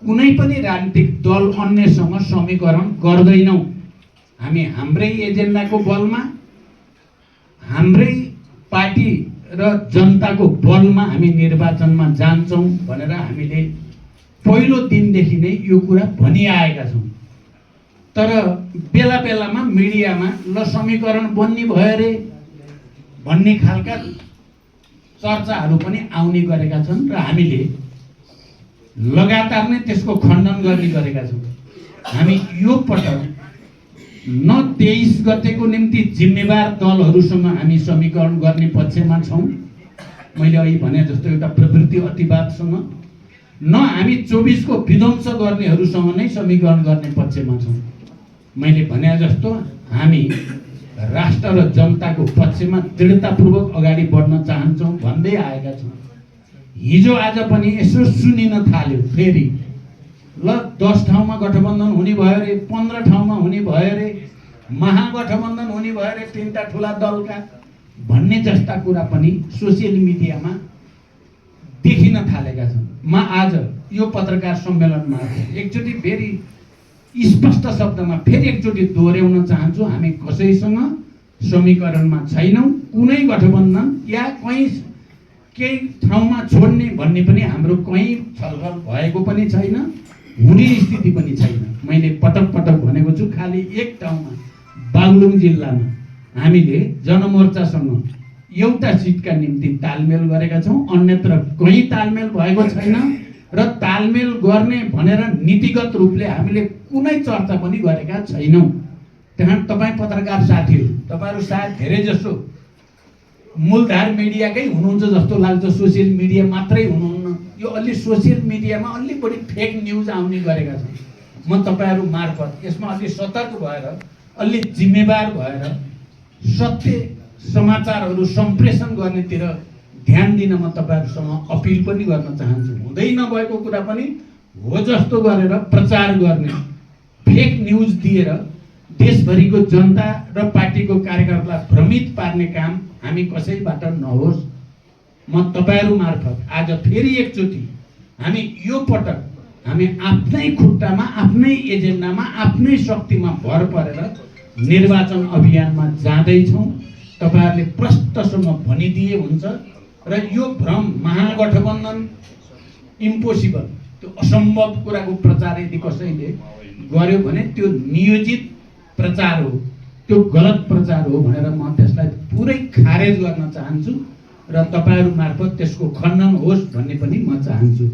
कुनै पनि राजनीतिक दल अन्यसँग समीकरण गर्दैनौँ। हामी हाम्रै एजेन्डाको बलमा, हाम्रै पार्टी र जनताको बलमा हामी निर्वाचनमा जान्छौँ भनेर हामीले पहिलो दिनदेखि नै यो कुरा भनिआएका छौँ। तर बेला बेलामा मिडियामा ल समीकरण बन्ने भयो रे भन्ने खालका चर्चाहरू पनि आउने गरेका छन् र हामीले लगातार नै त्यसको खण्डन गर्ने गरेका छौँ। हामी यो पटक न 23 गतेको निम्ति जिम्मेवार दलहरूसँग हामी समीकरण गर्ने पक्षमा छौँ, मैले अघि भने जस्तो एउटा प्रवृत्ति अतिवादसँग, न हामी 24 को विध्वंस गर्नेहरूसँग नै समीकरण गर्ने पक्षमा छौँ। मैले भने जस्तो हामी राष्ट्र र जनताको पक्षमा दृढतापूर्वक अगाडि बढ्न चाहन्छौँ भन्दै आएका छौँ। हिजो आज पनि यसो सुनिन थाल्यो फेरि ल 10 ठाउँमा गठबन्धन हुने भयो रे, 15 ठाउँमा हुने भयो रे, महागठबन्धन हुने भयो रे 3टा ठुला दलका भन्ने जस्ता कुरा पनि सोसियल मिडियामा देखिन थालेका छन्। म आज यो पत्रकार सम्मेलनमा एकचोटि फेरि स्पष्ट शब्दमा फेरि एकचोटि दोहोर्याउन चाहन्छु, हामी कसैसँग समीकरणमा छैनौँ। कुनै गठबन्धन या कहीँ केही ठाउँमा छोड्ने भन्ने पनि हाम्रो कहीँ छलफल भएको पनि छैन, हुने स्थिति पनि छैन। मैले पटक पटक भनेको छु, खालि एक ठाउँमा बागलुङ जिल्लामा हामीले जनमोर्चासँग एउटा सिटका निम्ति तालमेल गरेका छौँ, अन्यत्र कहीँ तालमेल भएको छैन र तालमेल गर्ने भनेर नीतिगत रूपले हामीले कुनै चर्चा पनि गरेका छैनौँ। त्यहाँ तपाईँ पत्रकार साथीहरू, तपाईँहरू सायद धेरै जसो मूलधार मिडियाकै हुनुहुन्छ जस्तो लाग्छ, सोसियल मिडिया मात्रै हुनुहुन्न। यो अलि सोसियल मिडियामा अलि बढी फेक न्युज आउने गरेका छन्। म तपाईँहरू मार्फत यसमा अलि सतर्क भएर, अलि जिम्मेवार भएर सत्य समाचारहरू सम्प्रेषण गर्नेतिर ध्यान दिन म तपाईँहरूसँग अपिल पनि गर्न चाहन्छु। हुँदै नभएको कुरा पनि हो जस्तो गरेर प्रचार गर्ने, फेक न्युज दिएर देशभरिको जनता र पार्टीको कार्यकर्तालाई भ्रमित पार्ने काम हामी कसैबाट नहोस्। म तपाईँहरू मार्फत आज फेरि एकचोटि हामी यो पटक हामी आफ्नै खुट्टामा, आफ्नै एजेन्डामा, आफ्नै शक्तिमा भर परेर निर्वाचन अभियानमा जाँदैछौँ। तपाईँहरूले प्रष्टसँग भनिदिए हुन्छ र यो भ्रम महागठबन्धन इम्पोसिबल, त्यो असम्भव कुराको प्रचार यदि कसैले गर्यो भने त्यो नियोजित प्रचार हो, त्यो गलत प्रचार हो भनेर म त्यसलाई पुरै खारेज गर्न चाहन्छु र तपाईँहरू मार्फत त्यसको खण्डन होस् भन्ने पनि म चाहन्छु।